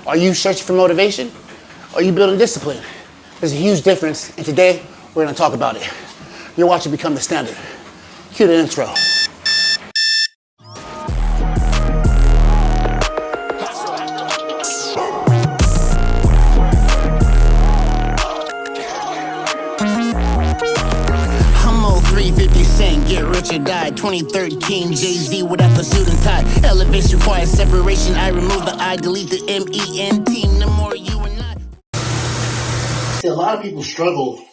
Are you searching for motivation? Or are you building discipline? There's a huge difference, and today we're going to talk about it. You're watching Become the Standard. Cue the intro. I'm on 350 Cent, Get Rich or Die. 2013, Jay-Z without the suit and tie. Elevation requires separation. I remove the I, delete the M-E-N-T. No more you and I. See, a lot of people struggle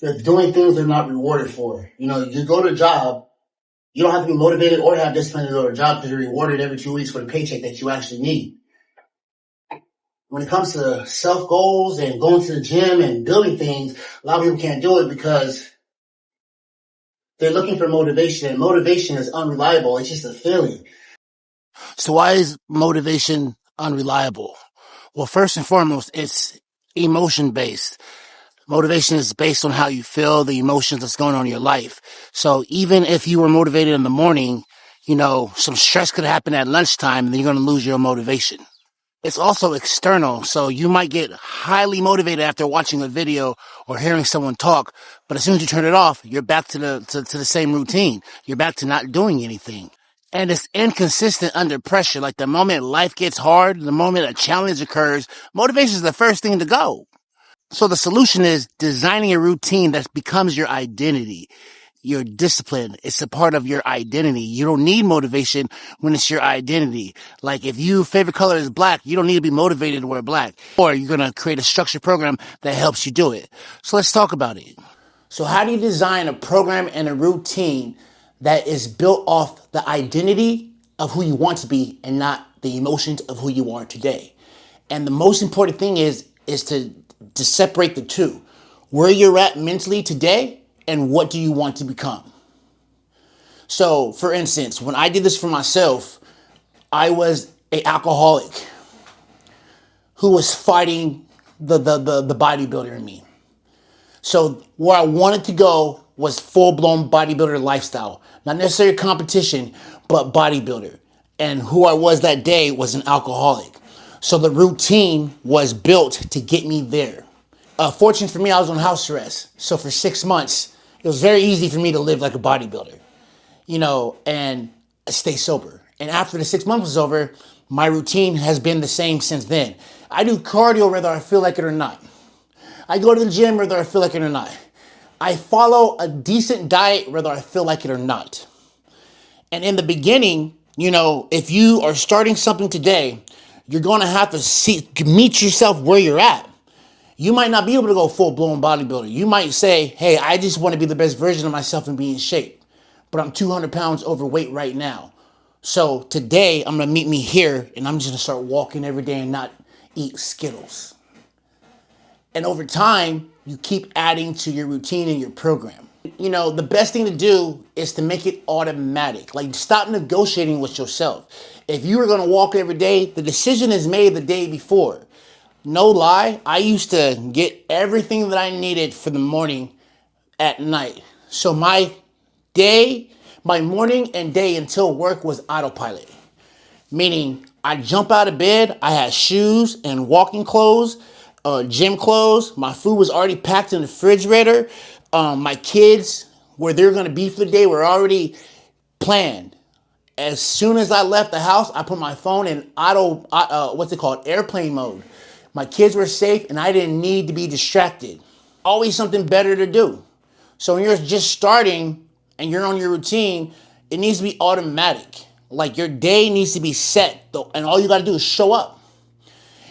with doing things they're not rewarded for. You know, you go to a job, you don't have to be motivated or have discipline to go to a job because you're rewarded every 2 weeks for the paycheck that you actually need. When it comes to self goals and going to the gym and building things, a lot of people can't do it because they're looking for motivation, and motivation is unreliable. It's just a feeling. So why is motivation unreliable? Well, first and foremost, it's emotion based. Motivation is based on how you feel, the emotions that's going on in your life. So even if you were motivated in the morning, some stress could happen at lunchtime and then you're going to lose your motivation. It's also external. So you might get highly motivated after watching a video or hearing someone talk, but as soon as you turn it off, you're back to the same routine. You're back to not doing anything. And it's inconsistent under pressure. Like the moment life gets hard, the moment a challenge occurs, motivation is the first thing to go. So the solution is designing a routine that becomes your identity. Your discipline. It's a part of your identity. You don't need motivation when it's your identity. Like if your favorite color is black, you don't need to be motivated to wear black. Or you're going to create a structured program that helps you do it. So let's talk about it. So how do you design a program and a routine that is built off the identity of who you want to be and not the emotions of who you are today? And the most important thing is to separate the two. Where you're at mentally today and what do you want to become? So, for instance, when I did this for myself, I was an alcoholic who was fighting the bodybuilder in me. So where I wanted to go was full-blown bodybuilder lifestyle. Not necessarily competition, but bodybuilder. And who I was that day was an alcoholic. So the routine was built to get me there. Fortunately for me, I was on house arrest. So for 6 months, it was very easy for me to live like a bodybuilder, and stay sober. And after the 6 months was over, my routine has been the same since then. I do cardio whether I feel like it or not. I go to the gym whether I feel like it or not. I follow a decent diet whether I feel like it or not. And in the beginning, if you are starting something today, you're going to have to meet yourself where you're at. You might not be able to go full-blown bodybuilder. You might say, hey, I just want to be the best version of myself and be in shape. But I'm 200 pounds overweight right now. So today, I'm going to meet me here, and I'm just going to start walking every day and not eat Skittles. And over time, you keep adding to your routine and your program. The best thing to do is to make it automatic. Like, stop negotiating with yourself. If you were going to walk every day, the decision is made the day before. No lie, I used to get everything that I needed for the morning at night. So my morning and day until work was autopilot. Meaning, I jump out of bed, I had shoes and walking clothes, gym clothes. My food was already packed in the refrigerator. My kids, where they're going to be for the day, were already planned. As soon as I left the house, I put my phone in airplane mode. My kids were safe and I didn't need to be distracted. Always something better to do. So when you're just starting and you're on your routine, it needs to be automatic. Like your day needs to be set and all you got to do is show up.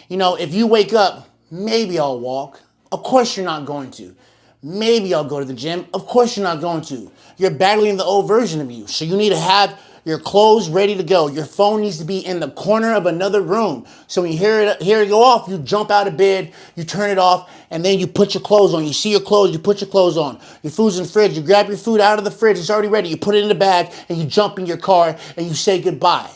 If you wake up, maybe I'll walk. Of course you're not going to. Maybe I'll go to the gym. Of course you're not going to. You're battling the old version of you. So you need to have your clothes ready to go. Your phone needs to be in the corner of another room. So when you hear it go off, you jump out of bed, you turn it off, and then you put your clothes on. You see your clothes, you put your clothes on. Your food's in the fridge. You grab your food out of the fridge. It's already ready. You put it in the bag, and you jump in your car, and you say goodbye.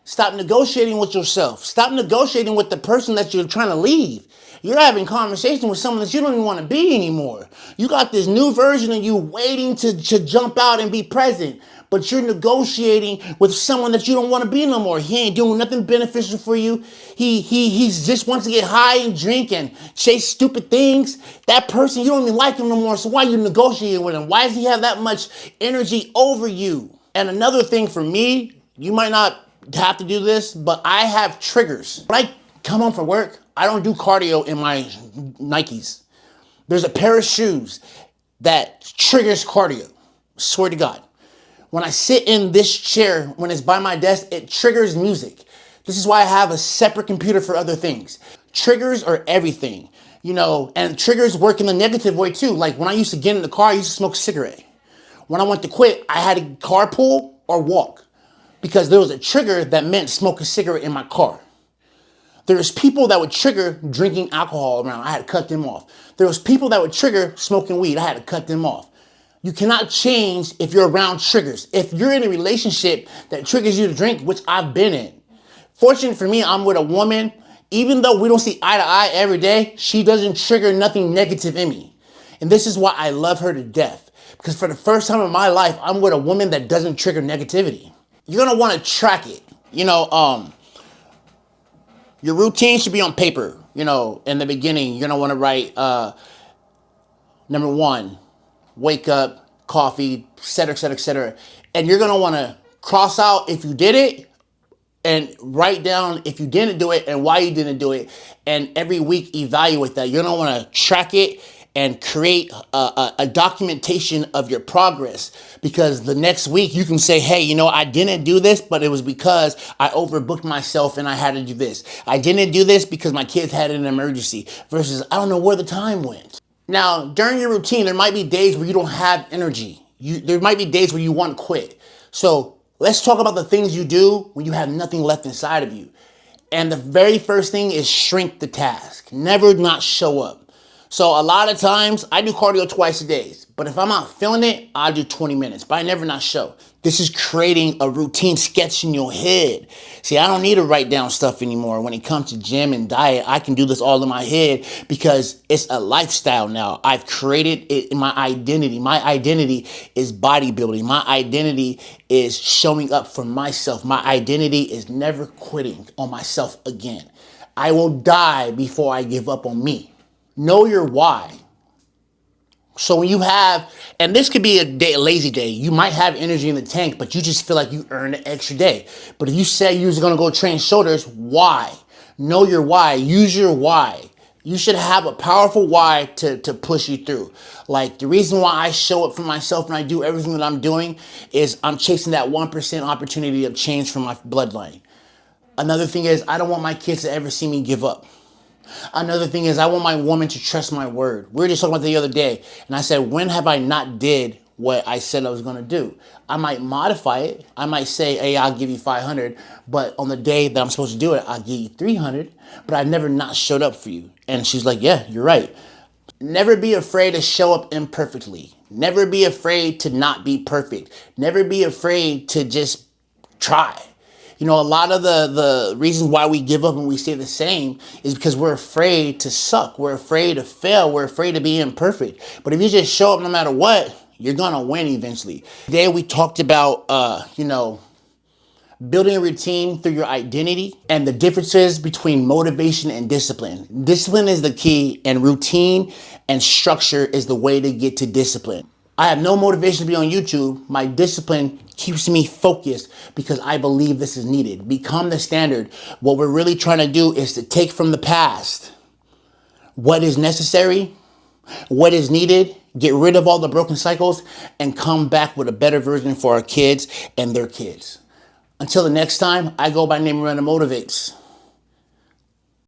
Stop negotiating with yourself. Stop negotiating with the person that you're trying to leave. You're having conversation with someone that you don't even want to be anymore. You got this new version of you waiting to jump out and be present. but you're negotiating with someone that you don't want to be no more. He ain't doing nothing beneficial for you. He just wants to get high and drink and chase stupid things. That person, you don't even like him no more. So why are you negotiating with him? Why does he have that much energy over you? And another thing for me, you might not have to do this, but I have triggers. When I come home from work, I don't do cardio in my Nikes. There's a pair of shoes that triggers cardio. Swear to God. When I sit in this chair, when it's by my desk, it triggers music. This is why I have a separate computer for other things. Triggers are everything, and triggers work in the negative way too. Like when I used to get in the car, I used to smoke a cigarette. When I went to quit, I had to carpool or walk because there was a trigger that meant smoke a cigarette in my car. There's people that would trigger drinking alcohol around. I had to cut them off. There was people that would trigger smoking weed. I had to cut them off. You cannot change if you're around triggers. If you're in a relationship that triggers you to drink, which I've been in. Fortunate for me, I'm with a woman. Even though we don't see eye to eye every day, she doesn't trigger nothing negative in me. And this is why I love her to death. Because for the first time in my life, I'm with a woman that doesn't trigger negativity. You're going to want to track it. Your routine should be on paper. In the beginning, you're going to want to write, number one, wake up, coffee, et cetera, et cetera, et cetera. And you're going to want to cross out if you did it and write down if you didn't do it and why you didn't do it. And every week, evaluate that. You're going to want to track it and create a documentation of your progress, because the next week you can say, hey, I didn't do this, but it was because I overbooked myself and I had to do this. I didn't do this because my kids had an emergency, versus I don't know where the time went. Now, during your routine, there might be days where you don't have energy. There might be days where you want to quit. So let's talk about the things you do when you have nothing left inside of you. And the very first thing is shrink the task. Never not show up. So a lot of times I do cardio twice a day, but if I'm not feeling it, I'll do 20 minutes, but I never not show. This is creating a routine sketch in your head. See, I don't need to write down stuff anymore. When it comes to gym and diet, I can do this all in my head because it's a lifestyle now. I've created it in my identity. My identity is bodybuilding. My identity is showing up for myself. My identity is never quitting on myself again. I will die before I give up on me. Know your why. So when you have, and this could be a lazy day, you might have energy in the tank, but you just feel like you earned an extra day. But if you say you're going to go train shoulders, why? Know your why. Use your why. You should have a powerful why to push you through. Like the reason why I show up for myself and I do everything that I'm doing is I'm chasing that 1% opportunity of change from my bloodline. Another thing is I don't want my kids to ever see me give up. Another thing is I want my woman to trust my word. We were just talking about the other day, and I said, when have I not did what I said I was going to do? I might modify it. I might say, hey, I'll give you 500, but on the day that I'm supposed to do it, I'll give you 300, but I've never not showed up for you. And she's like, yeah, you're right. Never be afraid to show up imperfectly. Never be afraid to not be perfect. Never be afraid to just try. A lot of the reasons why we give up and we stay the same is because we're afraid to suck. We're afraid to fail. We're afraid to be imperfect. But if you just show up no matter what, you're going to win eventually. Today we talked about, building a routine through your identity and the differences between motivation and discipline. Discipline is the key, and routine and structure is the way to get to discipline. I have no motivation to be on YouTube. My discipline keeps me focused because I believe this is needed. Become the standard. What we're really trying to do is to take from the past what is necessary, what is needed, get rid of all the broken cycles, and come back with a better version for our kids and their kids. Until the next time, I go by name Miranda Motivates.